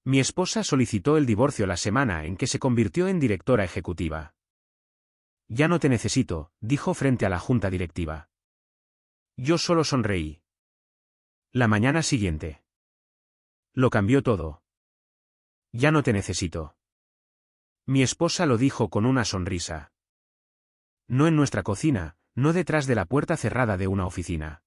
Mi esposa solicitó el divorcio la semana en que se convirtió en directora ejecutiva. Ya no te necesito, dijo frente a la junta directiva. Yo solo sonreí. La mañana siguiente. Lo cambió todo. Ya no te necesito. Mi esposa lo dijo con una sonrisa. No en nuestra cocina, no detrás de la puerta cerrada de una oficina.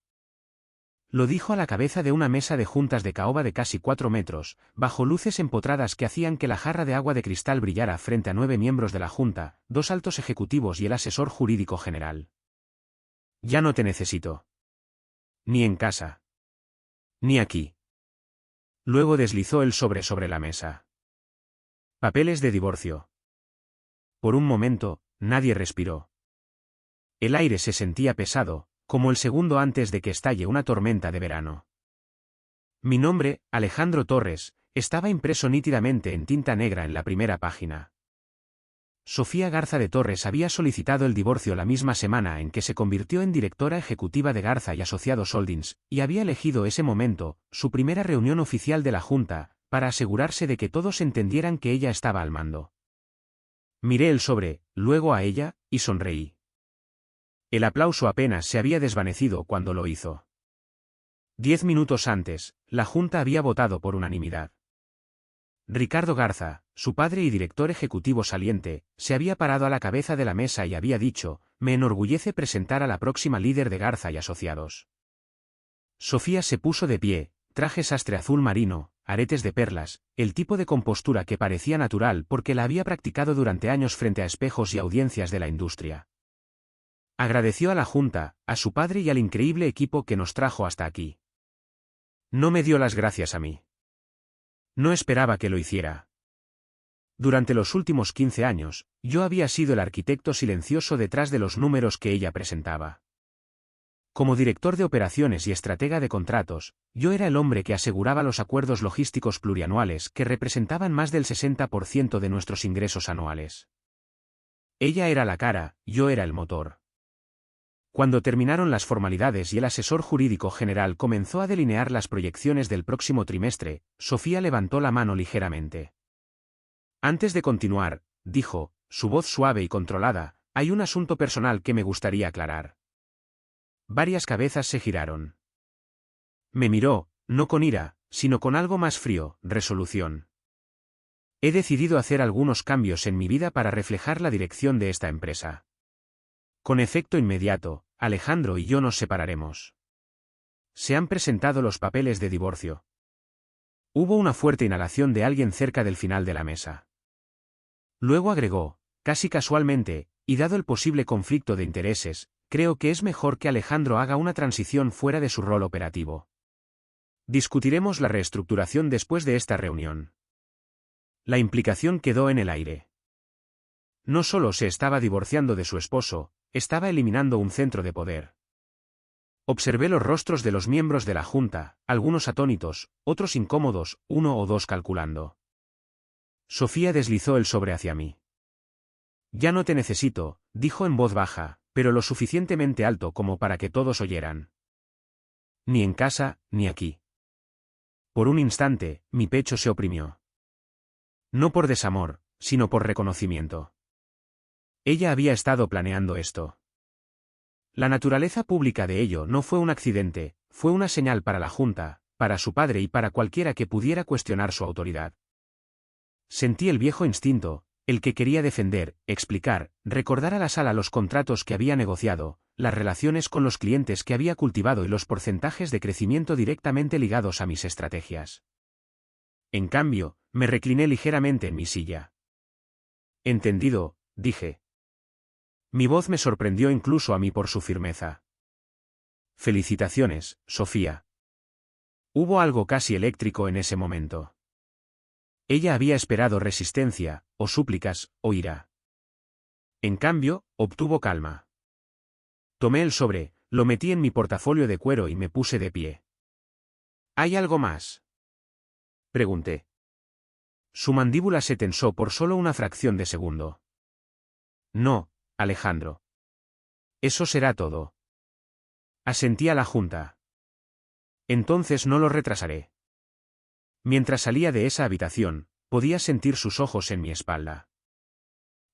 Lo dijo a la cabeza de una mesa de juntas de caoba de casi 4 metros, bajo luces empotradas que hacían que la jarra de agua de cristal brillara frente a 9 miembros de la junta, 2 altos ejecutivos y el asesor jurídico general. Ya no te necesito. Ni en casa. Ni aquí. Luego deslizó el sobre la mesa. Papeles de divorcio. Por un momento, nadie respiró. El aire se sentía pesado, como el segundo antes de que estalle una tormenta de verano. Mi nombre, Alejandro Torres, estaba impreso nítidamente en tinta negra en la primera página. Sofía Garza de Torres había solicitado el divorcio la misma semana en que se convirtió en directora ejecutiva de Garza y Asociados Holdings, y había elegido ese momento, su primera reunión oficial de la Junta, para asegurarse de que todos entendieran que ella estaba al mando. Miré el sobre, luego a ella, y sonreí. El aplauso apenas se había desvanecido cuando lo hizo. 10 minutos antes, la Junta había votado por unanimidad. Ricardo Garza, su padre y director ejecutivo saliente, se había parado a la cabeza de la mesa y había dicho: «Me enorgullece presentar a la próxima líder de Garza y Asociados». Sofía se puso de pie, traje sastre azul marino, aretes de perlas, el tipo de compostura que parecía natural porque la había practicado durante años frente a espejos y audiencias de la industria. Agradeció a la Junta, a su padre y al increíble equipo que nos trajo hasta aquí. No me dio las gracias a mí. No esperaba que lo hiciera. Durante los últimos 15 años, yo había sido el arquitecto silencioso detrás de los números que ella presentaba. Como director de operaciones y estratega de contratos, yo era el hombre que aseguraba los acuerdos logísticos plurianuales que representaban más del 60% de nuestros ingresos anuales. Ella era la cara, yo era el motor. Cuando terminaron las formalidades y el asesor jurídico general comenzó a delinear las proyecciones del próximo trimestre, Sofía levantó la mano ligeramente. Antes de continuar, dijo, su voz suave y controlada, hay un asunto personal que me gustaría aclarar. Varias cabezas se giraron. Me miró, no con ira, sino con algo más frío, resolución. He decidido hacer algunos cambios en mi vida para reflejar la dirección de esta empresa. Con efecto inmediato, Alejandro y yo nos separaremos. Se han presentado los papeles de divorcio. Hubo una fuerte inhalación de alguien cerca del final de la mesa. Luego agregó, casi casualmente, y dado el posible conflicto de intereses, creo que es mejor que Alejandro haga una transición fuera de su rol operativo. Discutiremos la reestructuración después de esta reunión. La implicación quedó en el aire. No solo se estaba divorciando de su esposo, estaba eliminando un centro de poder. Observé los rostros de los miembros de la Junta, algunos atónitos, otros incómodos, 1 o 2 calculando. Sofía deslizó el sobre hacia mí. Ya no te necesito, dijo en voz baja, pero lo suficientemente alto como para que todos oyeran. Ni en casa, ni aquí. Por un instante, mi pecho se oprimió. No por desamor, sino por reconocimiento. Ella había estado planeando esto. La naturaleza pública de ello no fue un accidente, fue una señal para la Junta, para su padre y para cualquiera que pudiera cuestionar su autoridad. Sentí el viejo instinto, el que quería defender, explicar, recordar a la sala los contratos que había negociado, las relaciones con los clientes que había cultivado y los porcentajes de crecimiento directamente ligados a mis estrategias. En cambio, me recliné ligeramente en mi silla. Entendido, dije. Mi voz me sorprendió incluso a mí por su firmeza. Felicitaciones, Sofía. Hubo algo casi eléctrico en ese momento. Ella había esperado resistencia, o súplicas, o ira. En cambio, obtuvo calma. Tomé el sobre, lo metí en mi portafolio de cuero y me puse de pie. ¿Hay algo más?, pregunté. Su mandíbula se tensó por solo una fracción de segundo. No, Alejandro. Eso será todo. Asentí a la Junta. Entonces no lo retrasaré. Mientras salía de esa habitación, podía sentir sus ojos en mi espalda.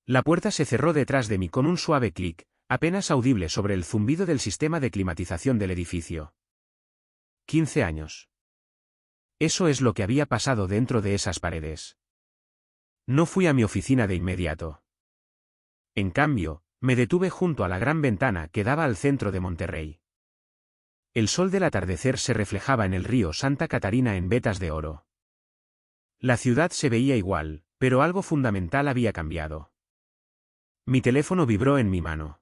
La puerta se cerró detrás de mí con un suave clic, apenas audible sobre el zumbido del sistema de climatización del edificio. 15 años. Eso es lo que había pasado dentro de esas paredes. No fui a mi oficina de inmediato. En cambio, me detuve junto a la gran ventana que daba al centro de Monterrey. El sol del atardecer se reflejaba en el río Santa Catarina en vetas de oro. La ciudad se veía igual, pero algo fundamental había cambiado. Mi teléfono vibró en mi mano.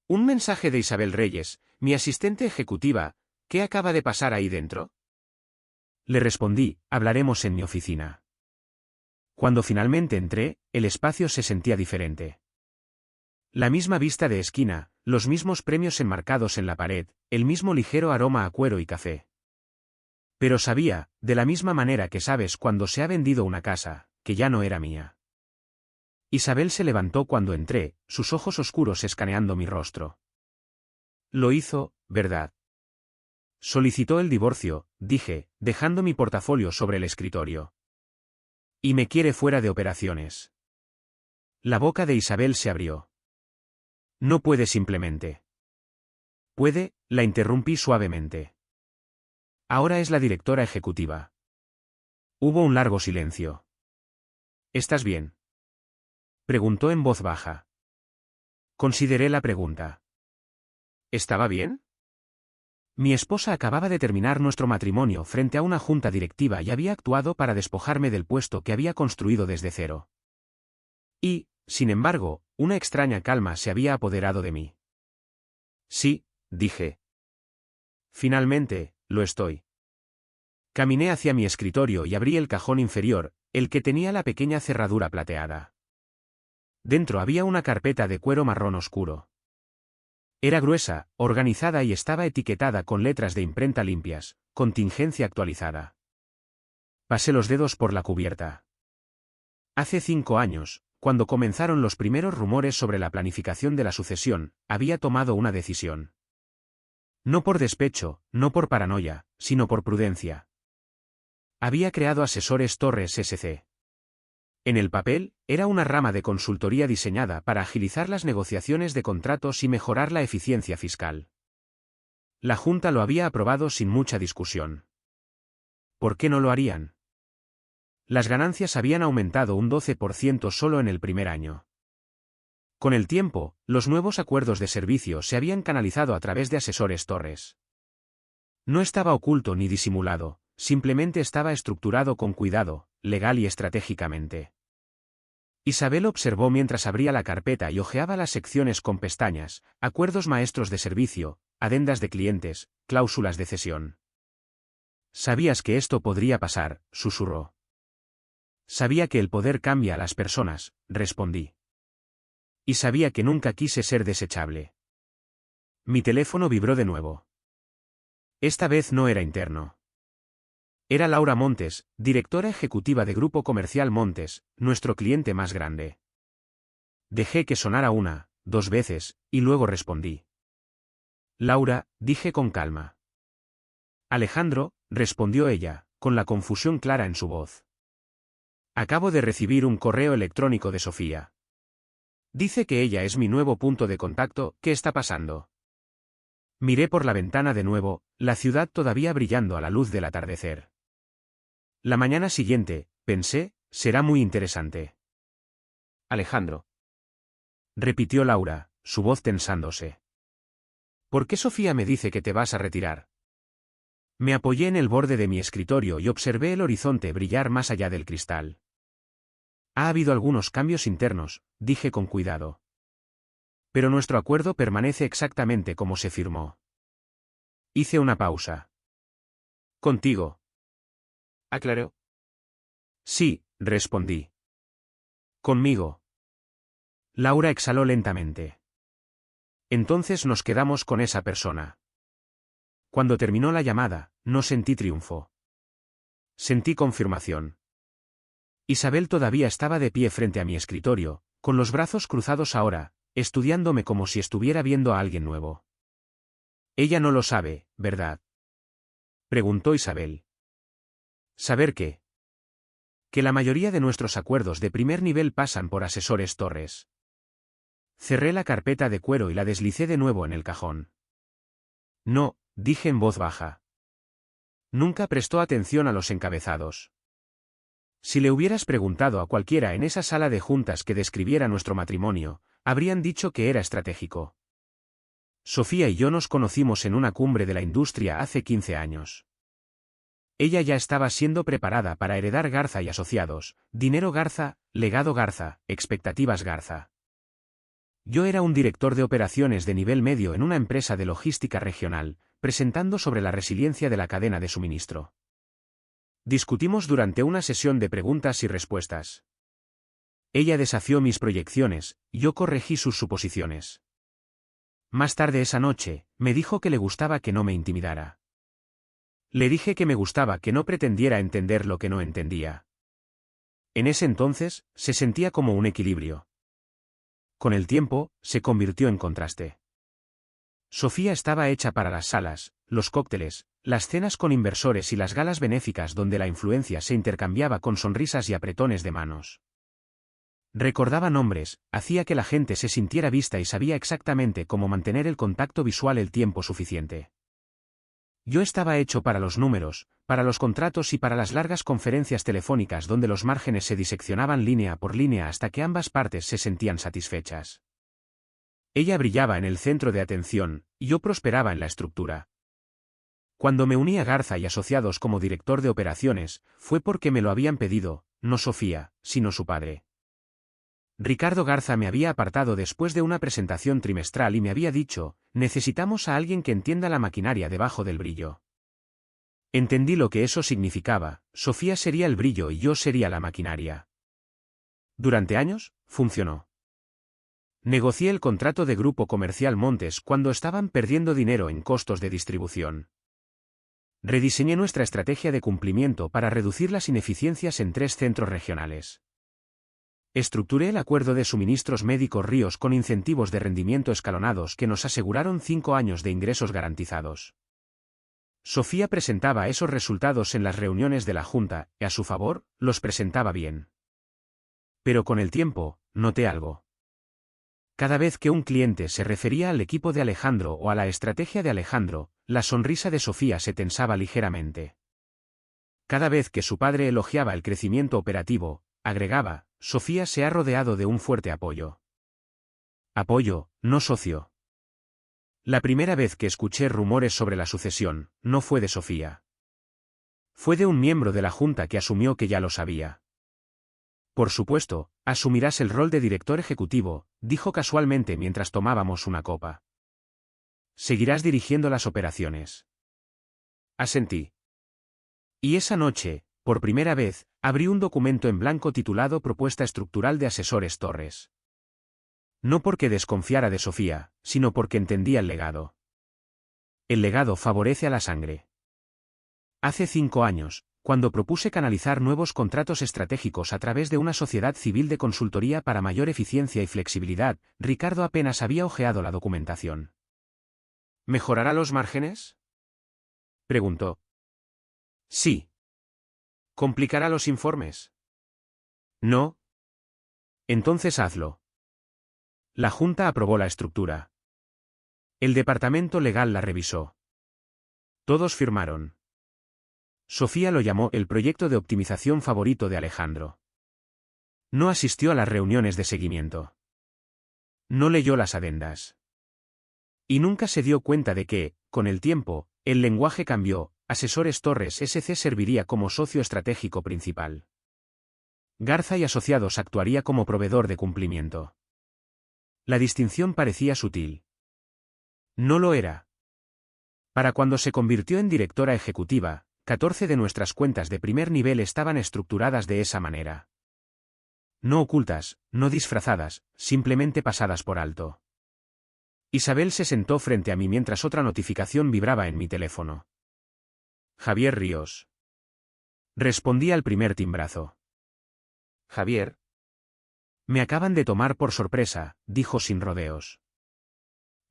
Un mensaje de Isabel Reyes, mi asistente ejecutiva. ¿Qué acaba de pasar ahí dentro? Le respondí, hablaremos en mi oficina. Cuando finalmente entré, el espacio se sentía diferente. La misma vista de esquina, los mismos premios enmarcados en la pared, el mismo ligero aroma a cuero y café. Pero sabía, de la misma manera que sabes cuando se ha vendido una casa, que ya no era mía. Isabel se levantó cuando entré, sus ojos oscuros escaneando mi rostro. Lo hizo, ¿verdad? Solicitó el divorcio, dije, dejando mi portafolio sobre el escritorio. Y me quiere fuera de operaciones. La boca de Isabel se abrió. No puede simplemente. Puede, la interrumpí suavemente. Ahora es la directora ejecutiva. Hubo un largo silencio. ¿Estás bien?, preguntó en voz baja. Consideré la pregunta. ¿Estaba bien? Mi esposa acababa de terminar nuestro matrimonio frente a una junta directiva y había actuado para despojarme del puesto que había construido desde cero. Y, sin embargo, una extraña calma se había apoderado de mí. Sí, dije. Finalmente, lo estoy. Caminé hacia mi escritorio y abrí el cajón inferior, el que tenía la pequeña cerradura plateada. Dentro había una carpeta de cuero marrón oscuro. Era gruesa, organizada y estaba etiquetada con letras de imprenta limpias, contingencia actualizada. Pasé los dedos por la cubierta. Hace 5 años, cuando comenzaron los primeros rumores sobre la planificación de la sucesión, había tomado una decisión. No por despecho, no por paranoia, sino por prudencia. Había creado Asesores Torres S.C. En el papel, era una rama de consultoría diseñada para agilizar las negociaciones de contratos y mejorar la eficiencia fiscal. La Junta lo había aprobado sin mucha discusión. ¿Por qué no lo harían? Las ganancias habían aumentado un 12% solo en el primer año. Con el tiempo, los nuevos acuerdos de servicio se habían canalizado a través de Asesores Torres. No estaba oculto ni disimulado, simplemente estaba estructurado con cuidado, legal y estratégicamente. Isabel observó mientras abría la carpeta y hojeaba las secciones con pestañas, acuerdos maestros de servicio, adendas de clientes, cláusulas de cesión. «Sabías que esto podría pasar», susurró. «Sabía que el poder cambia a las personas», respondí. «Y sabía que nunca quise ser desechable». Mi teléfono vibró de nuevo. Esta vez no era interno. Era Laura Montes, directora ejecutiva de Grupo Comercial Montes, nuestro cliente más grande. Dejé que sonara 1, 2 veces, y luego respondí. «Laura», dije con calma. «Alejandro», respondió ella, con la confusión clara en su voz. «Acabo de recibir un correo electrónico de Sofía. Dice que ella es mi nuevo punto de contacto. ¿Qué está pasando?». Miré por la ventana de nuevo, la ciudad todavía brillando a la luz del atardecer. La mañana siguiente, pensé, será muy interesante. «Alejandro», repitió Laura, su voz tensándose. «¿Por qué Sofía me dice que te vas a retirar?». Me apoyé en el borde de mi escritorio y observé el horizonte brillar más allá del cristal. «Ha habido algunos cambios internos», dije con cuidado. «Pero nuestro acuerdo permanece exactamente como se firmó». Hice una pausa. «¿Contigo?», aclaró. «Sí», respondí. «Conmigo». Laura exhaló lentamente. «Entonces nos quedamos con esa persona». Cuando terminó la llamada, no sentí triunfo. Sentí confirmación. Isabel todavía estaba de pie frente a mi escritorio, con los brazos cruzados ahora, estudiándome como si estuviera viendo a alguien nuevo. «Ella no lo sabe, ¿verdad?», preguntó Isabel. Saber que la mayoría de nuestros acuerdos de primer nivel pasan por asesores Torres. Cerré la carpeta de cuero y la deslicé de nuevo en el cajón. No, dije en voz baja. Nunca prestó atención a los encabezados. Si le hubieras preguntado a cualquiera en esa sala de juntas que describiera nuestro matrimonio, habrían dicho que era estratégico. Sofía y yo nos conocimos en una cumbre de la industria hace 15 años. Ella ya estaba siendo preparada para heredar Garza y Asociados, dinero Garza, legado Garza, expectativas Garza. Yo era un director de operaciones de nivel medio en una empresa de logística regional, presentando sobre la resiliencia de la cadena de suministro. Discutimos durante una sesión de preguntas y respuestas. Ella desafió mis proyecciones, y yo corregí sus suposiciones. Más tarde esa noche, me dijo que le gustaba que no me intimidara. Le dije que me gustaba que no pretendiera entender lo que no entendía. En ese entonces, se sentía como un equilibrio. Con el tiempo, se convirtió en contraste. Sofía estaba hecha para las salas, los cócteles, las cenas con inversores y las galas benéficas donde la influencia se intercambiaba con sonrisas y apretones de manos. Recordaba nombres, hacía que la gente se sintiera vista y sabía exactamente cómo mantener el contacto visual el tiempo suficiente. Yo estaba hecho para los números, para los contratos y para las largas conferencias telefónicas donde los márgenes se diseccionaban línea por línea hasta que ambas partes se sentían satisfechas. Ella brillaba en el centro de atención, y yo prosperaba en la estructura. Cuando me uní a Garza y Asociados como director de operaciones, fue porque me lo habían pedido, no Sofía, sino su padre. Ricardo Garza me había apartado después de una presentación trimestral y me había dicho, necesitamos a alguien que entienda la maquinaria debajo del brillo. Entendí lo que eso significaba, Sofía sería el brillo y yo sería la maquinaria. Durante años, funcionó. Negocié el contrato de Grupo Comercial Montes cuando estaban perdiendo dinero en costos de distribución. Rediseñé nuestra estrategia de cumplimiento para reducir las ineficiencias en 3 centros regionales. Estructuré el acuerdo de suministros médicos Ríos con incentivos de rendimiento escalonados que nos aseguraron 5 años de ingresos garantizados. Sofía presentaba esos resultados en las reuniones de la Junta, y a su favor, los presentaba bien. Pero con el tiempo, noté algo. Cada vez que un cliente se refería al equipo de Alejandro o a la estrategia de Alejandro, la sonrisa de Sofía se tensaba ligeramente. Cada vez que su padre elogiaba el crecimiento operativo, agregaba, Sofía se ha rodeado de un fuerte apoyo. Apoyo, no socio. La primera vez que escuché rumores sobre la sucesión, no fue de Sofía. Fue de un miembro de la Junta que asumió que ya lo sabía. Por supuesto, asumirás el rol de director ejecutivo, dijo casualmente mientras tomábamos una copa. Seguirás dirigiendo las operaciones. Asentí. Y esa noche, por primera vez, abrí un documento en blanco titulado Propuesta Estructural de Asesores Torres. No porque desconfiara de Sofía, sino porque entendía el legado. El legado favorece a la sangre. Hace 5 años, cuando propuse canalizar nuevos contratos estratégicos a través de una sociedad civil de consultoría para mayor eficiencia y flexibilidad, Ricardo apenas había hojeado la documentación. ¿Mejorará los márgenes?, preguntó. Sí. ¿Complicará los informes? No. Entonces hazlo. La Junta aprobó la estructura. El departamento legal la revisó. Todos firmaron. Sofía lo llamó el proyecto de optimización favorito de Alejandro. No asistió a las reuniones de seguimiento. No leyó las adendas. Y nunca se dio cuenta de que, con el tiempo, el lenguaje cambió. Asesores Torres SC serviría como socio estratégico principal. Garza y Asociados actuaría como proveedor de cumplimiento. La distinción parecía sutil. No lo era. Para cuando se convirtió en directora ejecutiva, 14 de nuestras cuentas de primer nivel estaban estructuradas de esa manera. No ocultas, no disfrazadas, simplemente pasadas por alto. Isabel se sentó frente a mí mientras otra notificación vibraba en mi teléfono. Javier Ríos. Respondí al primer timbrazo. Javier. Me acaban de tomar por sorpresa, dijo sin rodeos.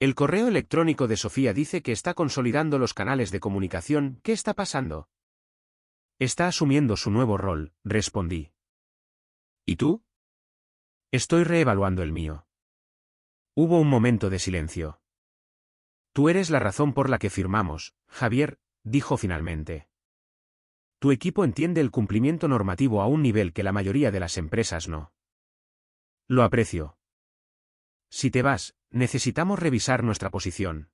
El correo electrónico de Sofía dice que está consolidando los canales de comunicación. ¿Qué está pasando? Está asumiendo su nuevo rol, respondí. ¿Y tú? Estoy reevaluando el mío. Hubo un momento de silencio. Tú eres la razón por la que firmamos, Javier, dijo finalmente. Tu equipo entiende el cumplimiento normativo a un nivel que la mayoría de las empresas no. Lo aprecio. Si te vas, necesitamos revisar nuestra posición.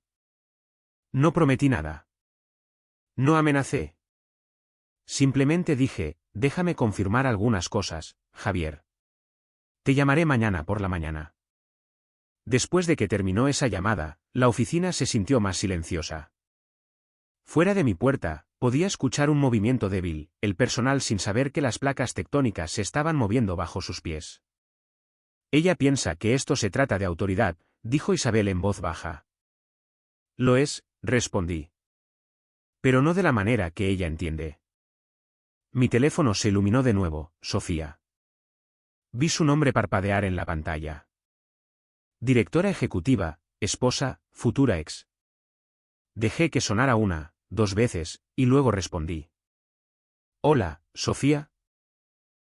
No prometí nada. No amenacé. Simplemente dije, déjame confirmar algunas cosas, Javier. Te llamaré mañana por la mañana. Después de que terminó esa llamada, la oficina se sintió más silenciosa. Fuera de mi puerta, podía escuchar un movimiento débil, el personal sin saber que las placas tectónicas se estaban moviendo bajo sus pies. Ella piensa que esto se trata de autoridad, dijo Isabel en voz baja. Lo es, respondí. Pero no de la manera que ella entiende. Mi teléfono se iluminó de nuevo, Sofía. Vi su nombre parpadear en la pantalla. Directora ejecutiva, esposa, futura ex. Dejé que sonara una, 2 veces, y luego respondí. Hola, Sofía.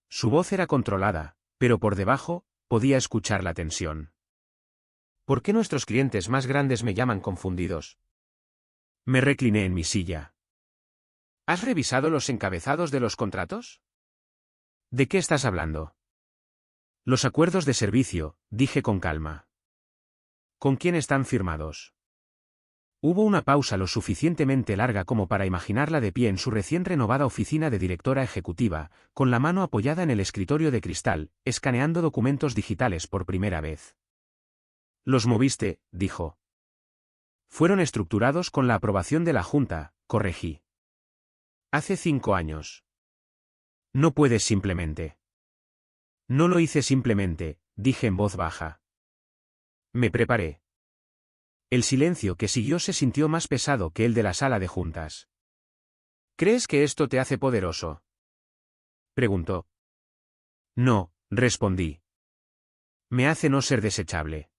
Su voz era controlada, pero por debajo, podía escuchar la tensión. ¿Por qué nuestros clientes más grandes me llaman confundidos? Me recliné en mi silla. ¿Has revisado los encabezados de los contratos? ¿De qué estás hablando? Los acuerdos de servicio, dije con calma. ¿Con quién están firmados? Hubo una pausa lo suficientemente larga como para imaginarla de pie en su recién renovada oficina de directora ejecutiva, con la mano apoyada en el escritorio de cristal, escaneando documentos digitales por primera vez. Los moviste, dijo. Fueron estructurados con la aprobación de la Junta, corregí. Hace 5 años. No puedes simplemente. No lo hice simplemente, dije en voz baja. Me preparé. El silencio que siguió se sintió más pesado que el de la sala de juntas. ¿Crees que esto te hace poderoso? Preguntó. No, respondí. Me hace no ser desechable.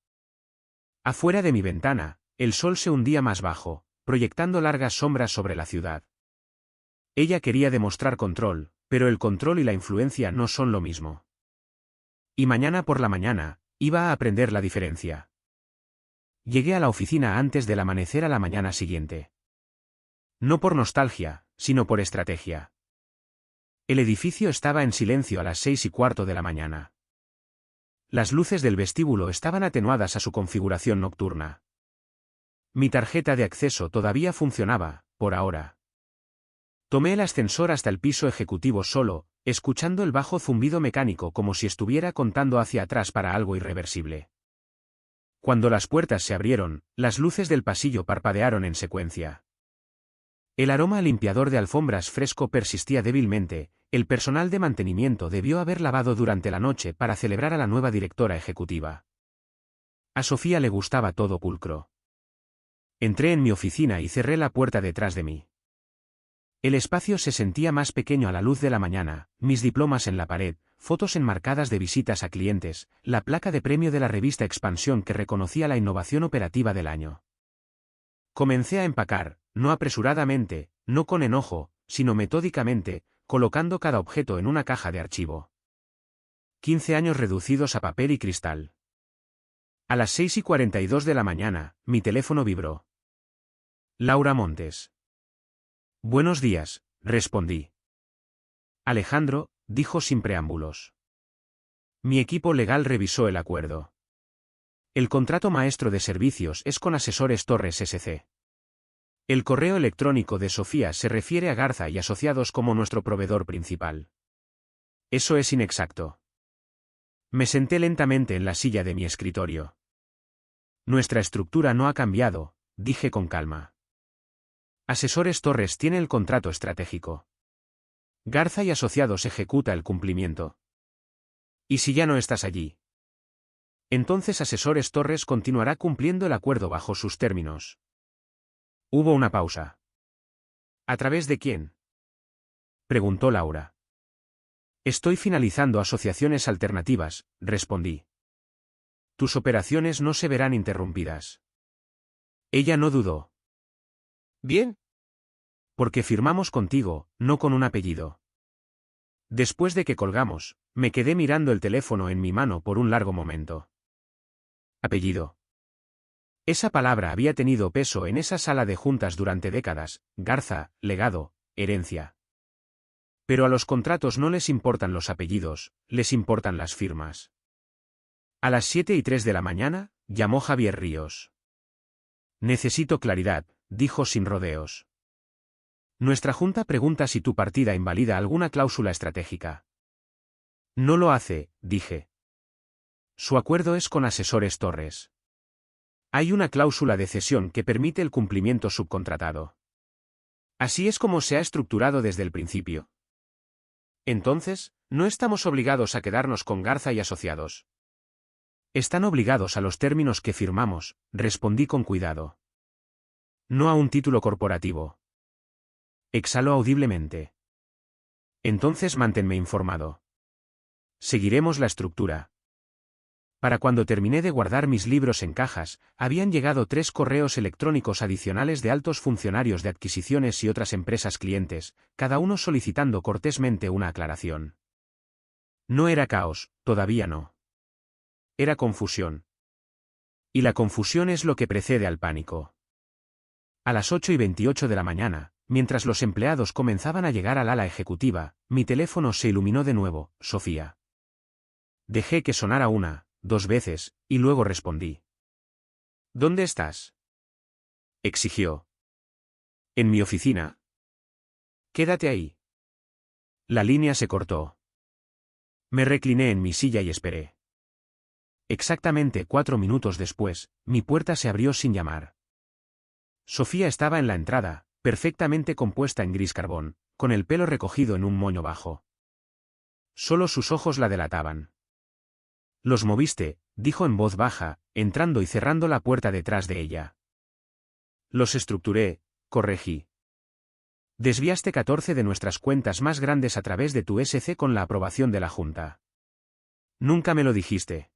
Afuera de mi ventana, el sol se hundía más bajo, proyectando largas sombras sobre la ciudad. Ella quería demostrar control, pero el control y la influencia no son lo mismo. Y mañana por la mañana, iba a aprender la diferencia. Llegué a la oficina antes del amanecer a la mañana siguiente. No por nostalgia, sino por estrategia. El edificio estaba en silencio a las 6:15 de la mañana. Las luces del vestíbulo estaban atenuadas a su configuración nocturna. Mi tarjeta de acceso todavía funcionaba, por ahora. Tomé el ascensor hasta el piso ejecutivo solo, escuchando el bajo zumbido mecánico como si estuviera contando hacia atrás para algo irreversible. Cuando las puertas se abrieron, las luces del pasillo parpadearon en secuencia. El aroma limpiador de alfombras fresco persistía débilmente, el personal de mantenimiento debió haber lavado durante la noche para celebrar a la nueva directora ejecutiva. A Sofía le gustaba todo pulcro. Entré en mi oficina y cerré la puerta detrás de mí. El espacio se sentía más pequeño a la luz de la mañana, mis diplomas en la pared, fotos enmarcadas de visitas a clientes, la placa de premio de la revista Expansión que reconocía la innovación operativa del año. Comencé a empacar, no apresuradamente, no con enojo, sino metódicamente, colocando cada objeto en una caja de archivo. 15 años reducidos a papel y cristal. A las 6:42 de la mañana, mi teléfono vibró. Laura Montes. Buenos días, respondí. Alejandro, dijo sin preámbulos. Mi equipo legal revisó el acuerdo. El contrato maestro de servicios es con Asesores Torres S.C. El correo electrónico de Sofía se refiere a Garza y Asociados como nuestro proveedor principal. Eso es inexacto. Me senté lentamente en la silla de mi escritorio. Nuestra estructura no ha cambiado, dije con calma. Asesores Torres tiene el contrato estratégico. Garza y Asociados ejecuta el cumplimiento. ¿Y si ya no estás allí? Entonces Asesores Torres continuará cumpliendo el acuerdo bajo sus términos. Hubo una pausa. ¿A través de quién? Preguntó Laura. Estoy finalizando asociaciones alternativas, respondí. Tus operaciones no se verán interrumpidas. Ella no dudó. Bien. Porque firmamos contigo, no con un apellido. Después de que colgamos, me quedé mirando el teléfono en mi mano por un largo momento. Apellido. Esa palabra había tenido peso en esa sala de juntas durante décadas: Garza, legado, herencia. Pero a los contratos no les importan los apellidos, les importan las firmas. A las 7:03 de la mañana, llamó Javier Ríos. Necesito claridad, dijo sin rodeos. Nuestra junta pregunta si tu partida invalida alguna cláusula estratégica. No lo hace, dije. Su acuerdo es con Asesores Torres. Hay una cláusula de cesión que permite el cumplimiento subcontratado. Así es como se ha estructurado desde el principio. Entonces, no estamos obligados a quedarnos con Garza y Asociados. Están obligados a los términos que firmamos, respondí con cuidado. No a un título corporativo. Exhaló audiblemente. Entonces manténme informado. Seguiremos la estructura. Para cuando terminé de guardar mis libros en cajas, habían llegado 3 correos electrónicos adicionales de altos funcionarios de adquisiciones y otras empresas clientes, cada uno solicitando cortésmente una aclaración. No era caos, todavía no. Era confusión. Y la confusión es lo que precede al pánico. A las 8:28 de la mañana, mientras los empleados comenzaban a llegar al ala ejecutiva, mi teléfono se iluminó de nuevo: Sofía. Dejé que sonara 1, 2 veces, y luego respondí. ¿Dónde estás?, exigió. En mi oficina. Quédate ahí. La línea se cortó. Me recliné en mi silla y esperé. Exactamente 4 minutos después, mi puerta se abrió sin llamar. Sofía estaba en la entrada, perfectamente compuesta en gris carbón, con el pelo recogido en un moño bajo. Solo sus ojos la delataban. «Los moviste», dijo en voz baja, entrando y cerrando la puerta detrás de ella. «Los estructuré», corregí. «Desviaste 14 de nuestras cuentas más grandes a través de tu SC con la aprobación de la Junta. Nunca me lo dijiste.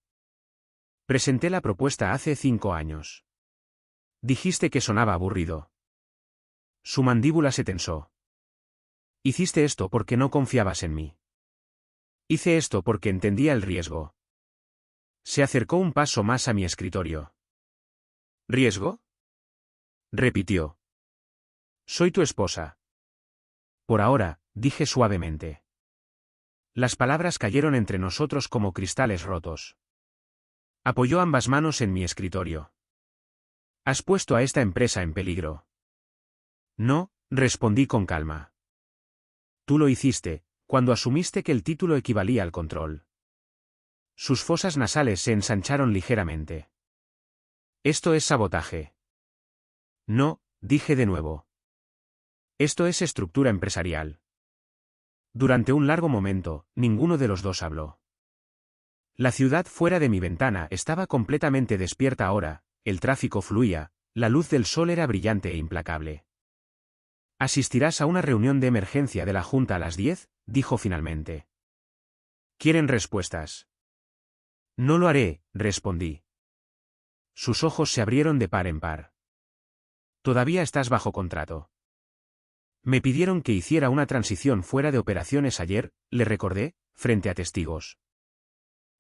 Presenté la propuesta hace 5 años. Dijiste que sonaba aburrido». Su mandíbula se tensó. «Hiciste esto porque no confiabas en mí. Hice esto porque entendía el riesgo». Se acercó un paso más a mi escritorio. «¿Riesgo?», repitió. «Soy tu esposa». «Por ahora», dije suavemente. Las palabras cayeron entre nosotros como cristales rotos. Apoyó ambas manos en mi escritorio. «Has puesto a esta empresa en peligro». «No», respondí con calma. «Tú lo hiciste, cuando asumiste que el título equivalía al control». Sus fosas nasales se ensancharon ligeramente. «Esto es sabotaje». «No», dije de nuevo. «Esto es estructura empresarial». Durante un largo momento, ninguno de los dos habló. La ciudad fuera de mi ventana estaba completamente despierta ahora, el tráfico fluía, la luz del sol era brillante e implacable. «¿Asistirás a una reunión de emergencia de la Junta a las 10?», dijo finalmente. «¿Quieren respuestas?». «No lo haré», respondí. Sus ojos se abrieron de par en par. «Todavía estás bajo contrato». «Me pidieron que hiciera una transición fuera de operaciones ayer», le recordé, frente a testigos.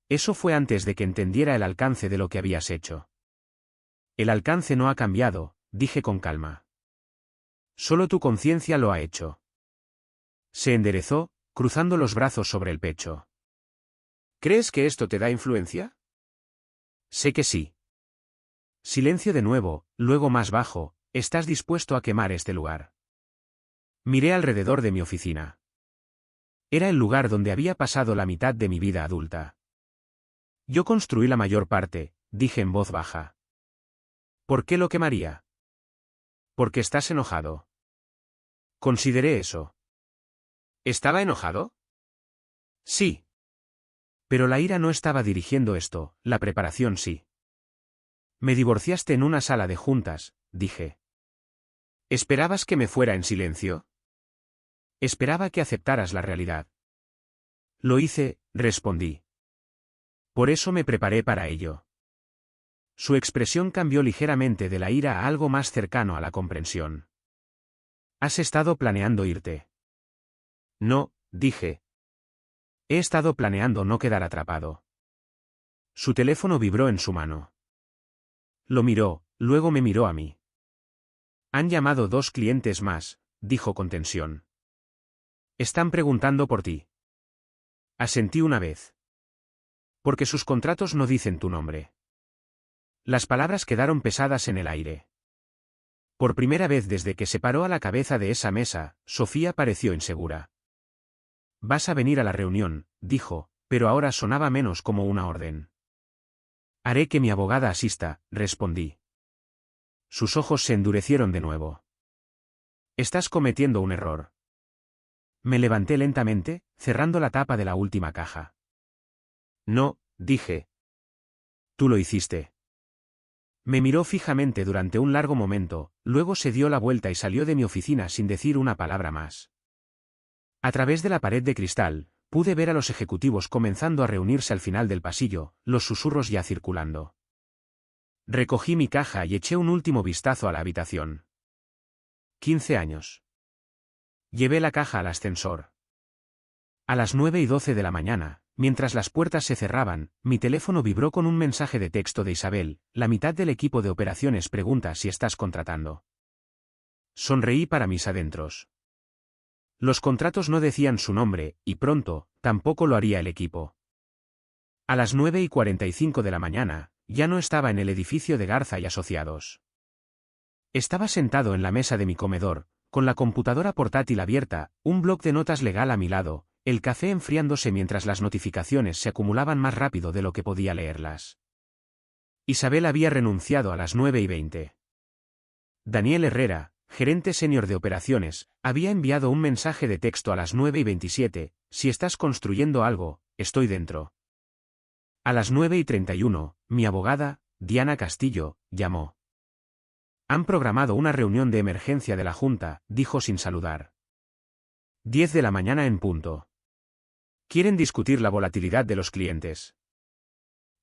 «Eso fue antes de que entendiera el alcance de lo que habías hecho». «El alcance no ha cambiado», dije con calma. «Solo tu conciencia lo ha hecho». Se enderezó, cruzando los brazos sobre el pecho. «¿Crees que esto te da influencia?». «Sé que sí». Silencio de nuevo, luego más bajo. «¿Estás dispuesto a quemar este lugar?». Miré alrededor de mi oficina. Era el lugar donde había pasado la mitad de mi vida adulta. «Yo construí la mayor parte», dije en voz baja. «¿Por qué lo quemaría?». «Porque estás enojado». Consideré eso. ¿Estaba enojado? Sí. Pero la ira no estaba dirigiendo esto, la preparación sí. «Me divorciaste en una sala de juntas», dije. «¿Esperabas que me fuera en silencio?». «Esperaba que aceptaras la realidad». «Lo hice», respondí. «Por eso me preparé para ello». Su expresión cambió ligeramente de la ira a algo más cercano a la comprensión. ¿Has estado planeando irte? No, dije. He estado planeando no quedar atrapado. Su teléfono vibró en su mano. Lo miró, luego me miró a mí. Han llamado 2 clientes más, dijo con tensión. Están preguntando por ti. Asentí una vez. Porque sus contratos no dicen tu nombre. Las palabras quedaron pesadas en el aire. Por primera vez desde que se paró a la cabeza de esa mesa, Sofía pareció insegura. Vas a venir a la reunión, dijo, pero ahora sonaba menos como una orden. Haré que mi abogada asista, respondí. Sus ojos se endurecieron de nuevo. Estás cometiendo un error. Me levanté lentamente, cerrando la tapa de la última caja. No, dije. Tú lo hiciste. Me miró fijamente durante un largo momento, luego se dio la vuelta y salió de mi oficina sin decir una palabra más. A través de la pared de cristal, pude ver a los ejecutivos comenzando a reunirse al final del pasillo, los susurros ya circulando. Recogí mi caja y eché un último vistazo a la habitación. 15 años. Llevé la caja al ascensor. A las 9:12 de la mañana, mientras las puertas se cerraban, mi teléfono vibró con un mensaje de texto de Isabel: la mitad del equipo de operaciones pregunta si estás contratando. Sonreí para mis adentros. Los contratos no decían su nombre, y pronto, tampoco lo haría el equipo. A las 9:45 de la mañana, ya no estaba en el edificio de Garza y Asociados. Estaba sentado en la mesa de mi comedor, con la computadora portátil abierta, un bloc de notas legal a mi lado, el café enfriándose mientras las notificaciones se acumulaban más rápido de lo que podía leerlas. Isabel había renunciado a las 9:20. Daniel Herrera, gerente senior de operaciones, había enviado un mensaje de texto a las 9:27, si estás construyendo algo, estoy dentro. A las 9:31, mi abogada, Diana Castillo, llamó. Han programado una reunión de emergencia de la Junta, dijo sin saludar. 10 de la mañana en punto. Quieren discutir la volatilidad de los clientes.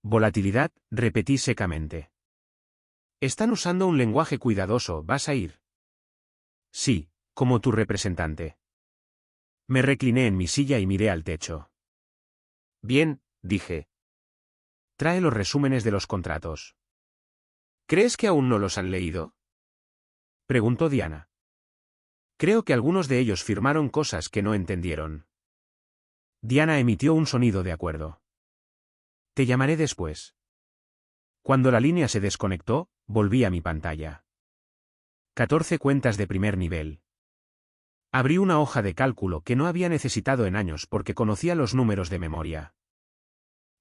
Volatilidad, repetí secamente. Están usando un lenguaje cuidadoso, ¿vas a ir? Sí, como tu representante. Me recliné en mi silla y miré al techo. Bien, dije. Trae los resúmenes de los contratos. ¿Crees que aún no los han leído? Preguntó Diana. Creo que algunos de ellos firmaron cosas que no entendieron. Diana emitió un sonido de acuerdo. Te llamaré después. Cuando la línea se desconectó, volví a mi pantalla. 14 cuentas de primer nivel. Abrí una hoja de cálculo que no había necesitado en años porque conocía los números de memoria.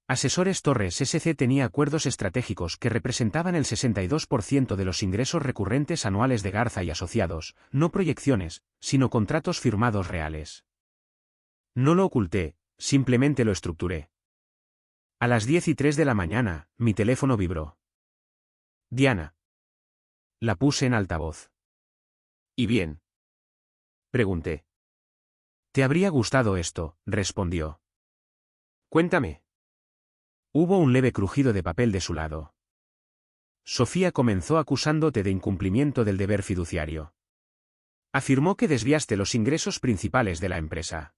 Asesores Torres SC tenía acuerdos estratégicos que representaban el 62% de los ingresos recurrentes anuales de Garza y Asociados, no proyecciones, sino contratos firmados reales. No lo oculté, simplemente lo estructuré. A las 10:03 de la mañana, mi teléfono vibró. Diana. La puse en altavoz. ¿Y bien? Pregunté. Te habría gustado esto, respondió. Cuéntame. Hubo un leve crujido de papel de su lado. Sofía comenzó acusándote de incumplimiento del deber fiduciario. Afirmó que desviaste los ingresos principales de la empresa.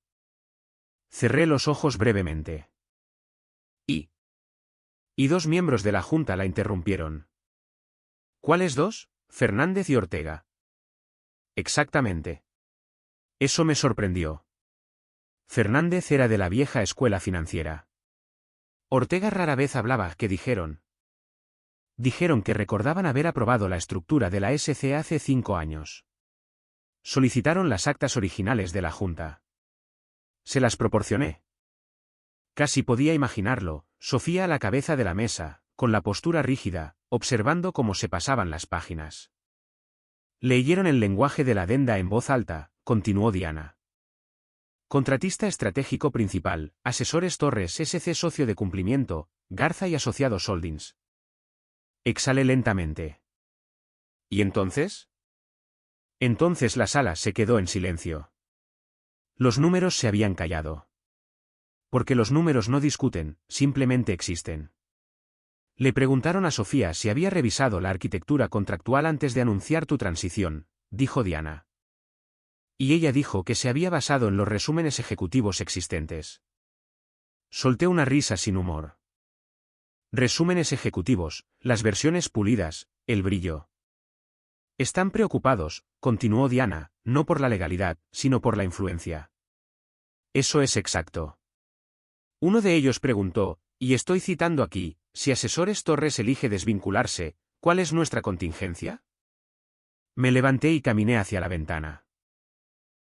Cerré los ojos brevemente. Y 2 miembros de la Junta la interrumpieron. ¿Cuáles 2? Fernández y Ortega. Exactamente. Eso me sorprendió. Fernández era de la vieja escuela financiera. Ortega rara vez hablaba. ¿Qué dijeron? Dijeron que recordaban haber aprobado la estructura de la SC hace 5 años. Solicitaron las actas originales de la Junta. Se las proporcioné. Casi podía imaginarlo, Sofía a la cabeza de la mesa, con la postura rígida, observando cómo se pasaban las páginas. Leyeron el lenguaje de la adenda en voz alta, continuó Diana. Contratista estratégico principal, Asesores Torres SC socio de cumplimiento, Garza y Asociados Holdings. Exhalé lentamente. ¿Y entonces? Entonces la sala se quedó en silencio. Los números se habían callado. Porque los números no discuten, simplemente existen. Le preguntaron a Sofía si había revisado la arquitectura contractual antes de anunciar tu transición, dijo Diana. y ella dijo que se había basado en los resúmenes ejecutivos existentes. Solté una risa sin humor. Resúmenes ejecutivos, las versiones pulidas, el brillo. Están preocupados, continuó Diana, no por la legalidad, sino por la influencia. Eso es exacto. Uno de ellos preguntó, y estoy citando aquí, si Asesores Torres elige desvincularse, ¿cuál es nuestra contingencia? Me levanté y caminé hacia la ventana.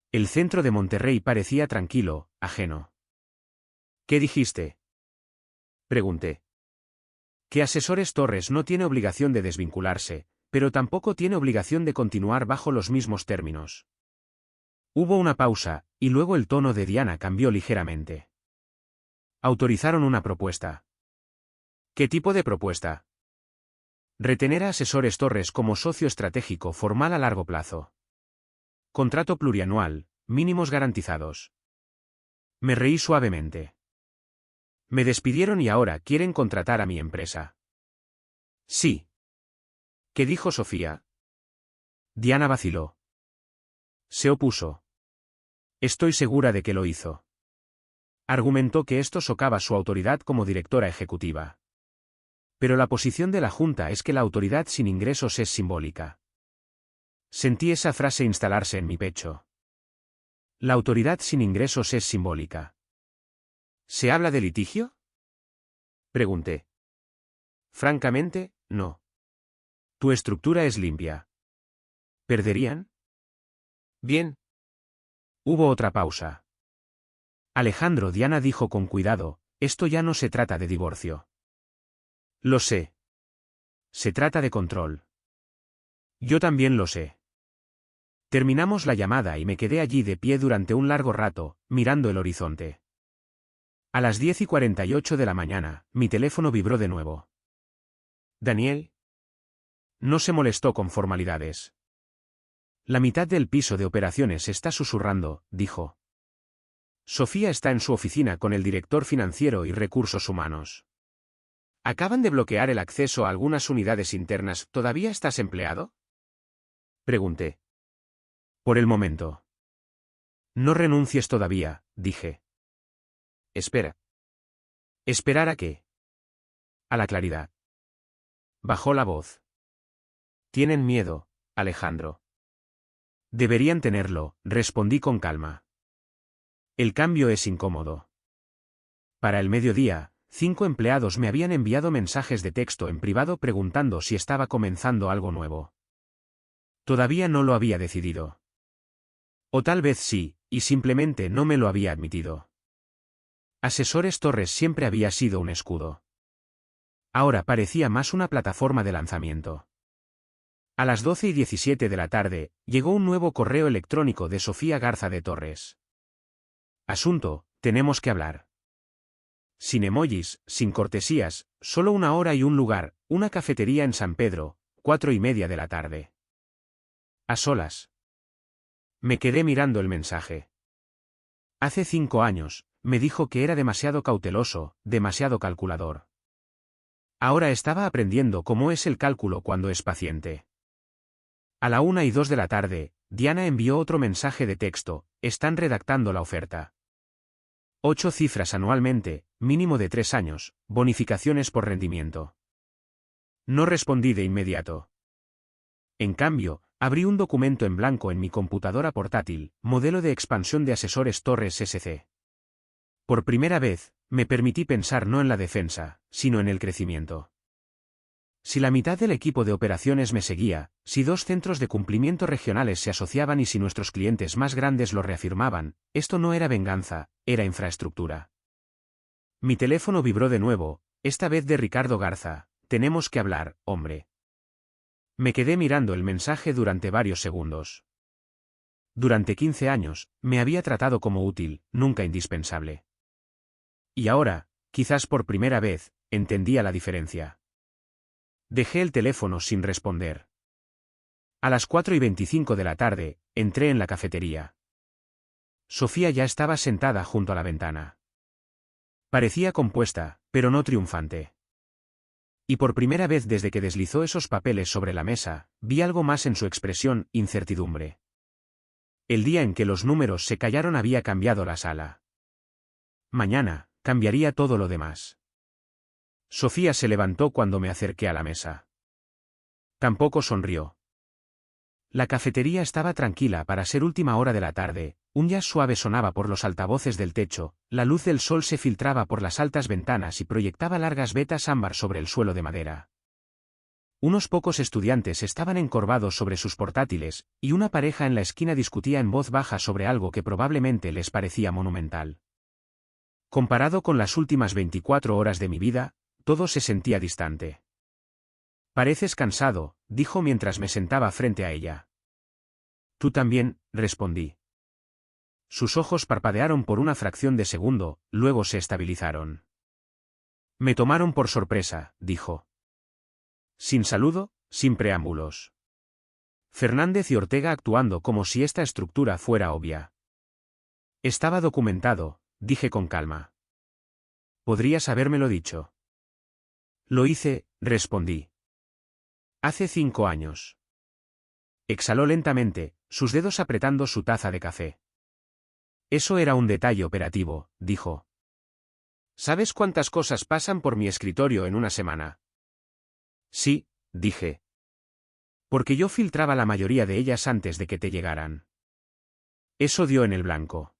El centro de Monterrey parecía tranquilo, ajeno. ¿Qué dijiste? Pregunté. Que Asesores Torres no tiene obligación de desvincularse, pero tampoco tiene obligación de continuar bajo los mismos términos. Hubo una pausa, y luego el tono de Diana cambió ligeramente. Autorizaron una propuesta. ¿Qué tipo de propuesta? Retener a Asesores Torres como socio estratégico formal a largo plazo. Contrato plurianual, mínimos garantizados. Me reí suavemente. Me despidieron y ahora quieren contratar a mi empresa. Sí. ¿Qué dijo Sofía? Diana vaciló. Se opuso. Estoy segura de que lo hizo. Argumentó que esto socava su autoridad como directora ejecutiva. Pero la posición de la Junta es que la autoridad sin ingresos es simbólica. Sentí esa frase instalarse en mi pecho. La autoridad sin ingresos es simbólica. ¿Se habla de litigio? Pregunté. Francamente, no. Tu estructura es limpia. ¿Perderían? Bien. Hubo otra pausa. Alejandro, Diana dijo con cuidado, esto ya no se trata de divorcio. Lo sé. Se trata de control. Yo también lo sé. Terminamos la llamada y me quedé allí de pie durante un largo rato, mirando el horizonte. A las 10:48 de la mañana, mi teléfono vibró de nuevo. ¿Daniel? No se molestó con formalidades. La mitad del piso de operaciones está susurrando, dijo. Sofía está en su oficina con el director financiero y recursos humanos. Acaban de bloquear el acceso a algunas unidades internas. ¿Todavía estás empleado? Pregunté. Por el momento. No renuncies todavía, dije. Espera. ¿Esperar a qué? A la claridad. Bajó la voz. Tienen miedo, Alejandro. Deberían tenerlo, respondí con calma. El cambio es incómodo. Para el mediodía, 5 empleados me habían enviado mensajes de texto en privado preguntando si estaba comenzando algo nuevo. Todavía no lo había decidido. O tal vez sí, y simplemente no me lo había admitido. Asesores Torres siempre había sido un escudo. Ahora parecía más una plataforma de lanzamiento. A las 12:17 de la tarde, llegó un nuevo correo electrónico de Sofía Garza de Torres. Asunto, tenemos que hablar. Sin emojis, sin cortesías, solo 1 hora y un lugar, una cafetería en San Pedro, 4:30 de la tarde. A solas. Me quedé mirando el mensaje. Hace 5 años, me dijo que era demasiado cauteloso, demasiado calculador. Ahora estaba aprendiendo cómo es el cálculo cuando es paciente. A la 1:02 de la tarde, Diana envió otro mensaje de texto, están redactando la oferta. 8 cifras anualmente, mínimo de 3 años, bonificaciones por rendimiento. No respondí de inmediato. En cambio, abrí un documento en blanco en mi computadora portátil, modelo de expansión de Asesores Torres SC. Por primera vez, me permití pensar no en la defensa, sino en el crecimiento. Si la mitad del equipo de operaciones me seguía, si 2 centros de cumplimiento regionales se asociaban y si nuestros clientes más grandes lo reafirmaban, esto no era venganza, era infraestructura. Mi teléfono vibró de nuevo, esta vez de Ricardo Garza. Tenemos que hablar, hombre. Me quedé mirando el mensaje durante varios segundos. Durante 15 años, me había tratado como útil, nunca indispensable. Y ahora, quizás por primera vez, entendía la diferencia. Dejé el teléfono sin responder. A las 4:25 de la tarde, entré en la cafetería. Sofía ya estaba sentada junto a la ventana. Parecía compuesta, pero no triunfante. Y por primera vez desde que deslizó esos papeles sobre la mesa, vi algo más en su expresión, incertidumbre. El día en que los números se callaron había cambiado la sala. Mañana, cambiaría todo lo demás. Sofía se levantó cuando me acerqué a la mesa. Tampoco sonrió. La cafetería estaba tranquila para ser última hora de la tarde, un jazz suave sonaba por los altavoces del techo, la luz del sol se filtraba por las altas ventanas y proyectaba largas vetas ámbar sobre el suelo de madera. Unos pocos estudiantes estaban encorvados sobre sus portátiles, y una pareja en la esquina discutía en voz baja sobre algo que probablemente les parecía monumental. Comparado con las últimas 24 horas de mi vida, todo se sentía distante. Pareces cansado, dijo mientras me sentaba frente a ella. Tú también, respondí. Sus ojos parpadearon por una fracción de segundo, luego se estabilizaron. Me tomaron por sorpresa, dijo. Sin saludo, sin preámbulos. Fernández y Ortega actuando como si esta estructura fuera obvia. Estaba documentado, dije con calma. Podrías habérmelo dicho. Lo hice, respondí. Hace 5 años. Exhaló lentamente, sus dedos apretando su taza de café. Eso era un detalle operativo, dijo. ¿Sabes cuántas cosas pasan por mi escritorio en una semana? Sí, dije. Porque yo filtraba la mayoría de ellas antes de que te llegaran. Eso dio en el blanco.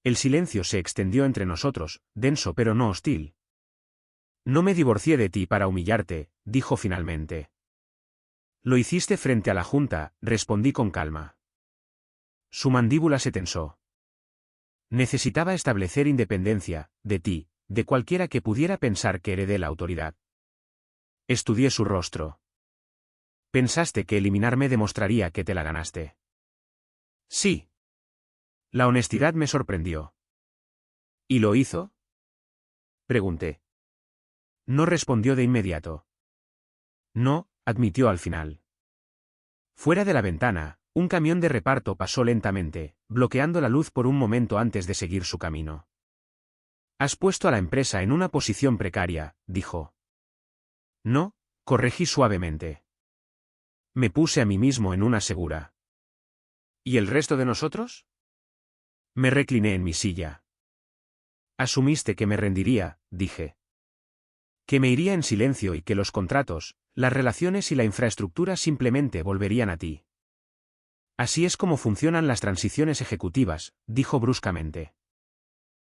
El silencio se extendió entre nosotros, denso pero no hostil. No me divorcié de ti para humillarte, dijo finalmente. Lo hiciste frente a la junta, respondí con calma. Su mandíbula se tensó. Necesitaba establecer independencia, de ti, de cualquiera que pudiera pensar que heredé la autoridad. Estudié su rostro. Pensaste que eliminarme demostraría que te la ganaste. Sí. La honestidad me sorprendió. ¿Y lo hizo? Pregunté. No respondió de inmediato. No, admitió al final. Fuera de la ventana, un camión de reparto pasó lentamente, bloqueando la luz por un momento antes de seguir su camino. Has puesto a la empresa en una posición precaria, dijo. No, corregí suavemente. Me puse a mí mismo en una segura. ¿Y el resto de nosotros? Me recliné en mi silla. Asumiste que me rendiría, dije. Que me iría en silencio y que los contratos, las relaciones y la infraestructura simplemente volverían a ti. Así es como funcionan las transiciones ejecutivas, dijo bruscamente.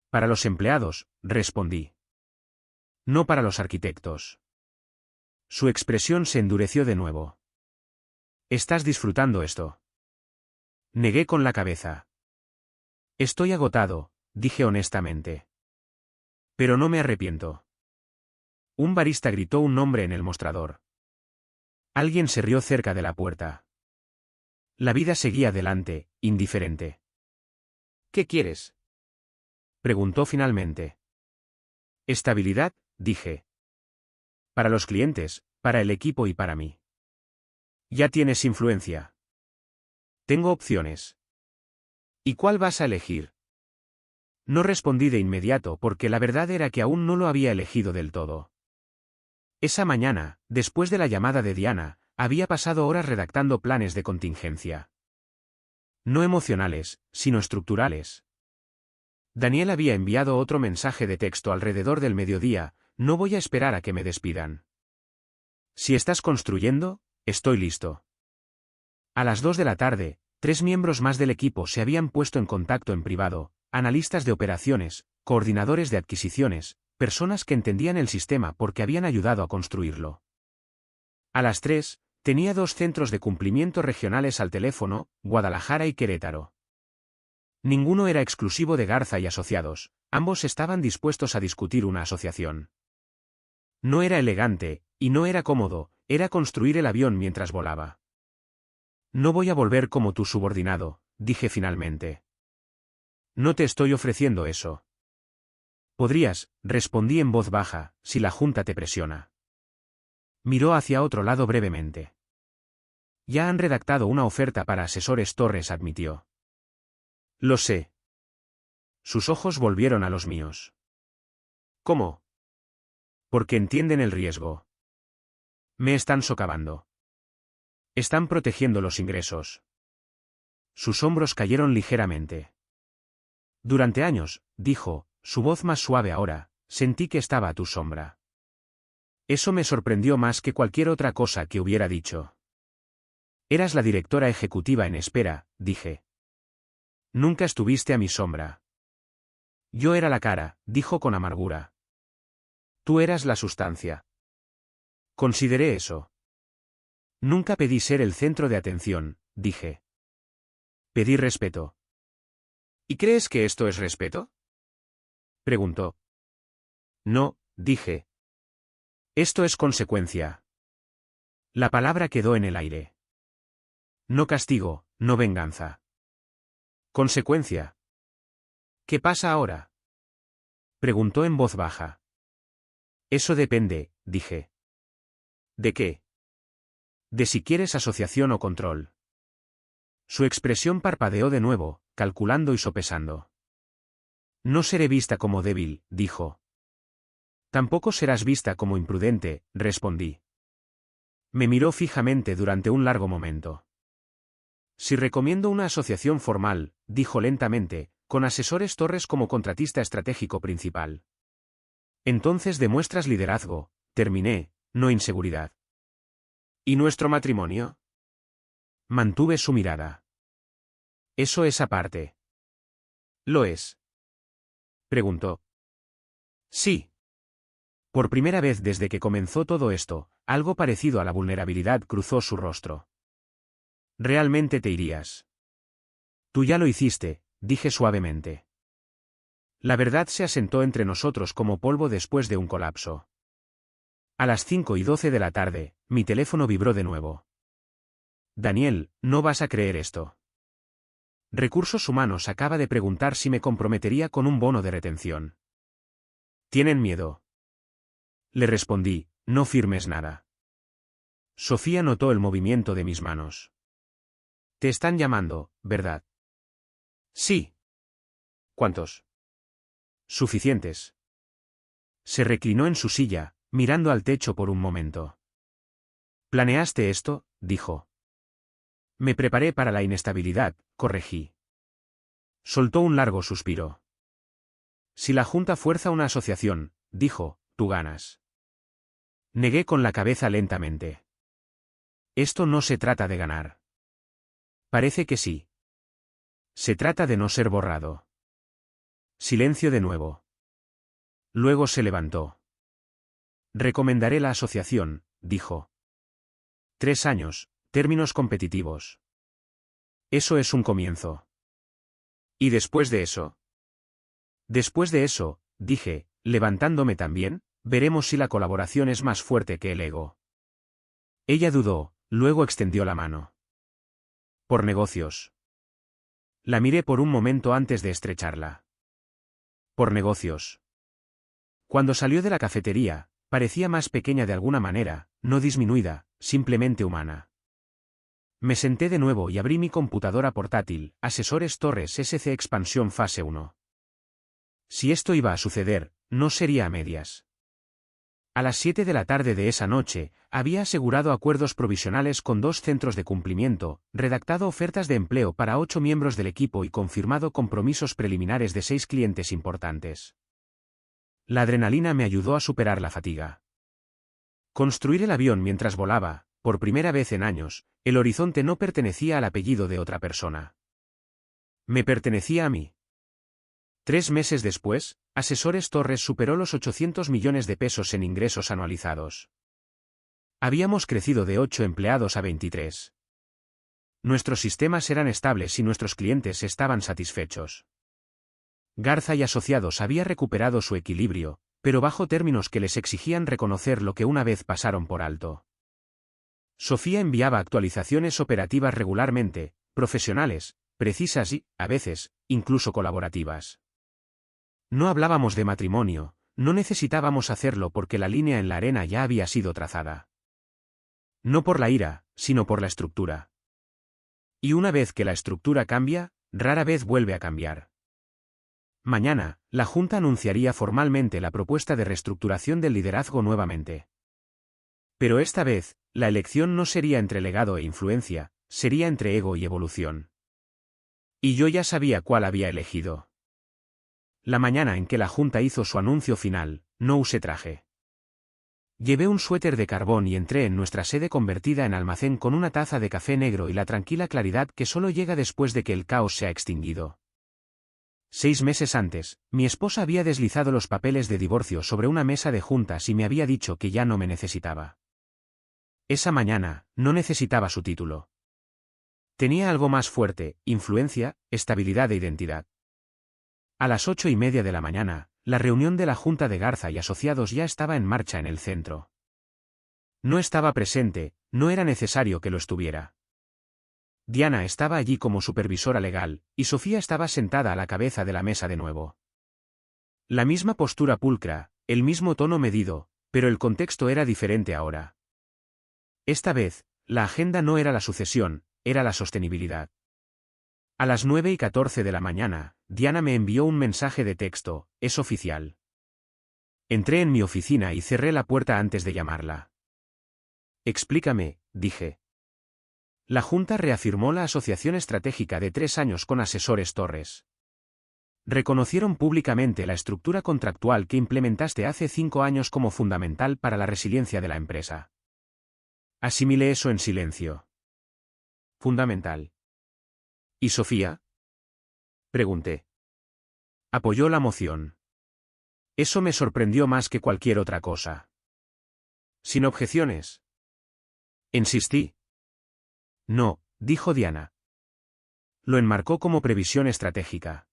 Para los empleados, respondí. No para los arquitectos. Su expresión se endureció de nuevo. ¿Estás disfrutando esto? Negué con la cabeza. Estoy agotado, dije honestamente. Pero no me arrepiento. Un barista gritó un nombre en el mostrador. Alguien se rió cerca de la puerta. La vida seguía adelante, indiferente. ¿Qué quieres? Preguntó finalmente. Estabilidad, dije. Para los clientes, para el equipo y para mí. Ya tienes influencia. Tengo opciones. ¿Y cuál vas a elegir? No respondí de inmediato porque la verdad era que aún no lo había elegido del todo. Esa mañana, después de la llamada de Diana, había pasado horas redactando planes de contingencia. No emocionales, sino estructurales. Daniel había enviado otro mensaje de texto alrededor del mediodía: no voy a esperar a que me despidan. Si estás construyendo, estoy listo. A las 2 de la tarde, 3 miembros más del equipo se habían puesto en contacto en privado, analistas de operaciones, coordinadores de adquisiciones, personas que entendían el sistema porque habían ayudado a construirlo. A las 3, tenía 2 centros de cumplimiento regionales al teléfono, Guadalajara y Querétaro. Ninguno era exclusivo de Garza y Asociados, ambos estaban dispuestos a discutir una asociación. No era elegante, y no era cómodo, era construir el avión mientras volaba. No voy a volver como tu subordinado, dije finalmente. No te estoy ofreciendo eso. Podrías, respondí en voz baja, si la junta te presiona. Miró hacia otro lado brevemente. Ya han redactado una oferta para asesores Torres, admitió. Lo sé. Sus ojos volvieron a los míos. ¿Cómo? Porque entienden el riesgo. Me están socavando. Están protegiendo los ingresos. Sus hombros cayeron ligeramente. Durante años, dijo, su voz más suave ahora, sentí que estaba a tu sombra. Eso me sorprendió más que cualquier otra cosa que hubiera dicho. Eras la directora ejecutiva en espera, dije. Nunca estuviste a mi sombra. Yo era la cara, dijo con amargura. Tú eras la sustancia. Consideré eso. Nunca pedí ser el centro de atención, dije. Pedí respeto. ¿Y crees que esto es respeto? Preguntó. No, dije. Esto es consecuencia. La palabra quedó en el aire. No castigo, no venganza. Consecuencia. ¿Qué pasa ahora? Preguntó en voz baja. Eso depende, dije. ¿De qué? De si quieres asociación o control. Su expresión parpadeó de nuevo, calculando y sopesando. No seré vista como débil, dijo. Tampoco serás vista como imprudente, respondí. Me miró fijamente durante un largo momento. Si recomiendo una asociación formal, dijo lentamente, con Asesores Torres como contratista estratégico principal. Entonces demuestras liderazgo, terminé, no inseguridad. ¿Y nuestro matrimonio? Mantuve su mirada. Eso es aparte. ¿Lo es? Preguntó. Sí. Por primera vez desde que comenzó todo esto, algo parecido a la vulnerabilidad cruzó su rostro. ¿Realmente te irías? Tú ya lo hiciste, dije suavemente. La verdad se asentó entre nosotros como polvo después de un colapso. A las 5:12 de la tarde, mi teléfono vibró de nuevo. Daniel, no vas a creer esto. Recursos Humanos acaba de preguntar si me comprometería con un bono de retención. ¿Tienen miedo? Le respondí, no firmes nada. Sofía notó el movimiento de mis manos. Te están llamando, ¿verdad? Sí. ¿Cuántos? Suficientes. Se reclinó en su silla, mirando al techo por un momento. ¿Planeaste esto?, dijo. Me preparé para la inestabilidad, corregí. Soltó un largo suspiro. Si la Junta fuerza una asociación, dijo, tú ganas. Negué con la cabeza lentamente. Esto no se trata de ganar. Parece que sí. Se trata de no ser borrado. Silencio de nuevo. Luego se levantó. Recomendaré la asociación, dijo. 3 años, términos competitivos. Eso es un comienzo. ¿Y después de eso? Después de eso, dije, levantándome también, veremos si la colaboración es más fuerte que el ego. Ella dudó, luego extendió la mano. Por negocios. La miré por un momento antes de estrecharla. Por negocios. Cuando salió de la cafetería, parecía más pequeña de alguna manera, no disminuida, simplemente humana. Me senté de nuevo y abrí mi computadora portátil, Asesores Torres SC Expansión Fase 1. Si esto iba a suceder, no sería a medias. A las 7 de la tarde de esa noche, había asegurado acuerdos provisionales con 2 centros de cumplimiento, redactado ofertas de empleo para 8 miembros del equipo y confirmado compromisos preliminares de 6 clientes importantes. La adrenalina me ayudó a superar la fatiga. Construir el avión mientras volaba, por primera vez en años, el horizonte no pertenecía al apellido de otra persona. Me pertenecía a mí. 3 meses después, Asesores Torres superó los 800 millones de pesos en ingresos anualizados. Habíamos crecido de 8 empleados a 23. Nuestros sistemas eran estables y nuestros clientes estaban satisfechos. Garza y Asociados había recuperado su equilibrio, pero bajo términos que les exigían reconocer lo que una vez pasaron por alto. Sofía enviaba actualizaciones operativas regularmente, profesionales, precisas y, a veces, incluso colaborativas. No hablábamos de matrimonio, no necesitábamos hacerlo porque la línea en la arena ya había sido trazada. No por la ira, sino por la estructura. Y una vez que la estructura cambia, rara vez vuelve a cambiar. Mañana, la Junta anunciaría formalmente la propuesta de reestructuración del liderazgo nuevamente. Pero esta vez, la elección no sería entre legado e influencia, sería entre ego y evolución. Y yo ya sabía cuál había elegido. La mañana en que la Junta hizo su anuncio final, no usé traje. Llevé un suéter de carbón y entré en nuestra sede convertida en almacén con una taza de café negro y la tranquila claridad que solo llega después de que el caos se ha extinguido. 6 meses antes, mi esposa había deslizado los papeles de divorcio sobre una mesa de juntas y me había dicho que ya no me necesitaba. Esa mañana, no necesitaba su título. Tenía algo más fuerte: influencia, estabilidad e identidad. A las 8:30 de la mañana, la reunión de la Junta de Garza y Asociados ya estaba en marcha en el centro. No estaba presente, no era necesario que lo estuviera. Diana estaba allí como supervisora legal, y Sofía estaba sentada a la cabeza de la mesa de nuevo. La misma postura pulcra, el mismo tono medido, pero el contexto era diferente ahora. Esta vez, la agenda no era la sucesión, era la sostenibilidad. A las 9:14 de la mañana, Diana me envió un mensaje de texto: es oficial. Entré en mi oficina y cerré la puerta antes de llamarla. Explícame, dije. La Junta reafirmó la asociación estratégica de 3 años con Asesores Torres. Reconocieron públicamente la estructura contractual que implementaste hace 5 años como fundamental para la resiliencia de la empresa. Asimilé eso en silencio. Fundamental. ¿Y Sofía? Pregunté. Apoyó la moción. Eso me sorprendió más que cualquier otra cosa. Sin objeciones. Insistí. No, dijo Diana. Lo enmarcó como previsión estratégica.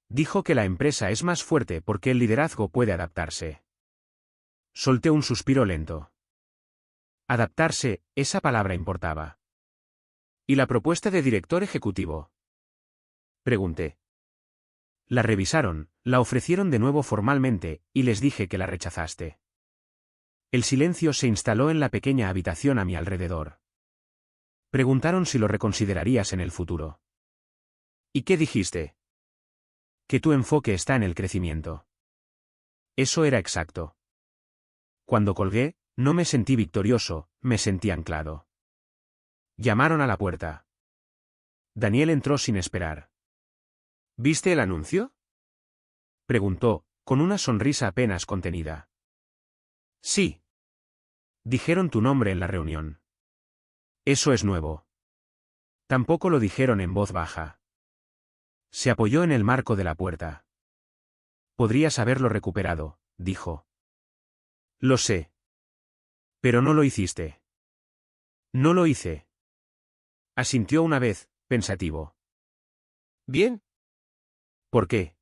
Dijo que la empresa es más fuerte porque el liderazgo puede adaptarse. Solté un suspiro lento. Adaptarse, esa palabra importaba. ¿Y la propuesta de director ejecutivo? Pregunté. La revisaron, la ofrecieron de nuevo formalmente, y les dije que la rechazaste. El silencio se instaló en la pequeña habitación a mi alrededor. Preguntaron si lo reconsiderarías en el futuro. ¿Y qué dijiste? Que tu enfoque está en el crecimiento. Eso era exacto. Cuando colgué, no me sentí victorioso, me sentí anclado. Llamaron a la puerta. Daniel entró sin esperar. ¿Viste el anuncio? Preguntó, con una sonrisa apenas contenida. Sí. Dijeron tu nombre en la reunión. Eso es nuevo. Tampoco lo dijeron en voz baja. Se apoyó en el marco de la puerta. Podrías haberlo recuperado, dijo. Lo sé. Pero no lo hiciste. No lo hice. Asintió una vez, pensativo. Bien. ¿Por qué?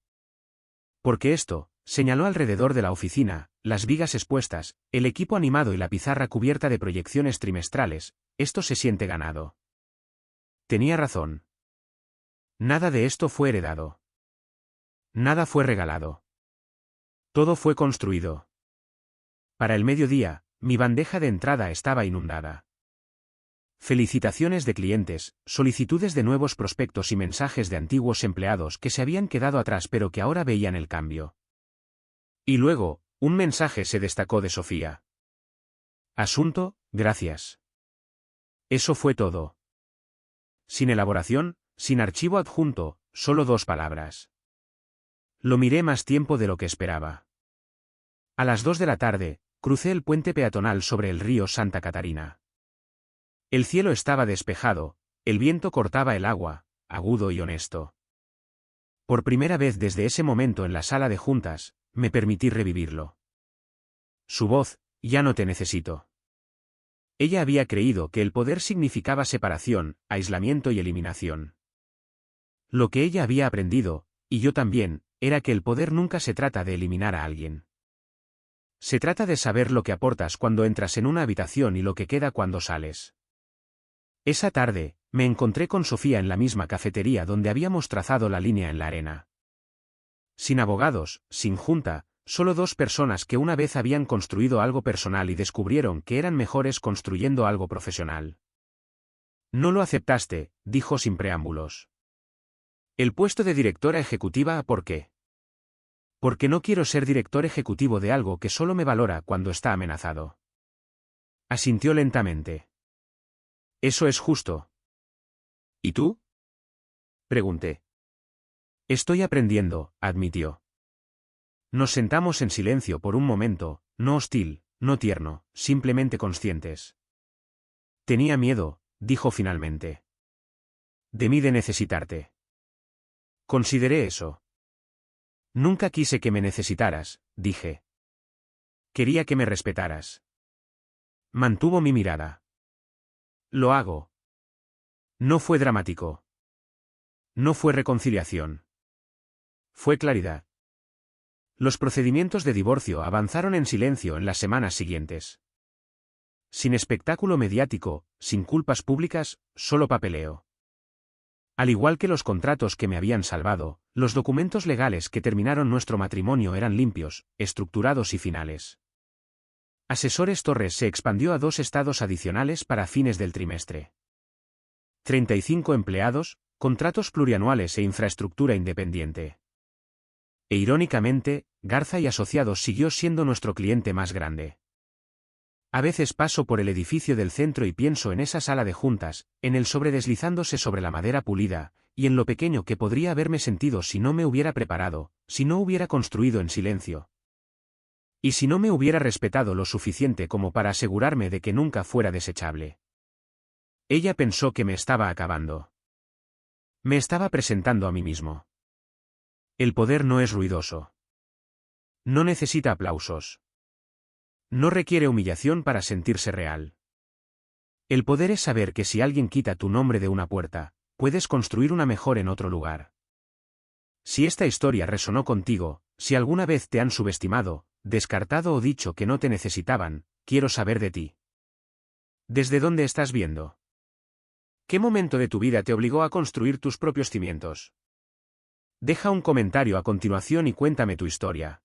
Porque esto, señaló alrededor de la oficina, las vigas expuestas, el equipo animado y la pizarra cubierta de proyecciones trimestrales, esto se siente ganado. Tenía razón. Nada de esto fue heredado. Nada fue regalado. Todo fue construido. Para el mediodía, mi bandeja de entrada estaba inundada. Felicitaciones de clientes, solicitudes de nuevos prospectos y mensajes de antiguos empleados que se habían quedado atrás pero que ahora veían el cambio. Y luego, un mensaje se destacó de Sofía. Asunto, gracias. Eso fue todo. Sin elaboración, sin archivo adjunto, solo 2 palabras. Lo miré más tiempo de lo que esperaba. A las 2 de la tarde, crucé el puente peatonal sobre el río Santa Catarina. El cielo estaba despejado, el viento cortaba el agua, agudo y honesto. Por primera vez desde ese momento en la sala de juntas, me permití revivirlo. Su voz: ya no te necesito. Ella había creído que el poder significaba separación, aislamiento y eliminación. Lo que ella había aprendido, y yo también, era que el poder nunca se trata de eliminar a alguien. Se trata de saber lo que aportas cuando entras en una habitación y lo que queda cuando sales. Esa tarde, me encontré con Sofía en la misma cafetería donde habíamos trazado la línea en la arena. Sin abogados, sin junta, solo 2 personas que una vez habían construido algo personal y descubrieron que eran mejores construyendo algo profesional. No lo aceptaste, dijo sin preámbulos. El puesto de directora ejecutiva, ¿por qué? Porque no quiero ser director ejecutivo de algo que solo me valora cuando está amenazado. Asintió lentamente. Eso es justo. ¿Y tú? Pregunté. Estoy aprendiendo, admitió. Nos sentamos en silencio por un momento, no hostil, no tierno, simplemente conscientes. Tenía miedo, dijo finalmente. De mí de necesitarte. Consideré eso. Nunca quise que me necesitaras, dije. Quería que me respetaras. Mantuvo mi mirada. Lo hago. No fue dramático. No fue reconciliación. Fue claridad. Los procedimientos de divorcio avanzaron en silencio en las semanas siguientes. Sin espectáculo mediático, sin culpas públicas, solo papeleo. Al igual que los contratos que me habían salvado, los documentos legales que terminaron nuestro matrimonio eran limpios, estructurados y finales. Asesores Torres se expandió a 2 estados adicionales para fines del trimestre. 35 empleados, contratos plurianuales e infraestructura independiente. E irónicamente, Garza y Asociados siguió siendo nuestro cliente más grande. A veces paso por el edificio del centro y pienso en esa sala de juntas, en el sobre deslizándose sobre la madera pulida, y en lo pequeño que podría haberme sentido si no me hubiera preparado, si no hubiera construido en silencio. Y si no me hubiera respetado lo suficiente como para asegurarme de que nunca fuera desechable. Ella pensó que me estaba acabando. Me estaba presentando a mí mismo. El poder no es ruidoso. No necesita aplausos. No requiere humillación para sentirse real. El poder es saber que si alguien quita tu nombre de una puerta, puedes construir una mejor en otro lugar. Si esta historia resonó contigo, si alguna vez te han subestimado, descartado o dicho que no te necesitaban, quiero saber de ti. ¿Desde dónde estás viendo? ¿Qué momento de tu vida te obligó a construir tus propios cimientos? Deja un comentario a continuación y cuéntame tu historia.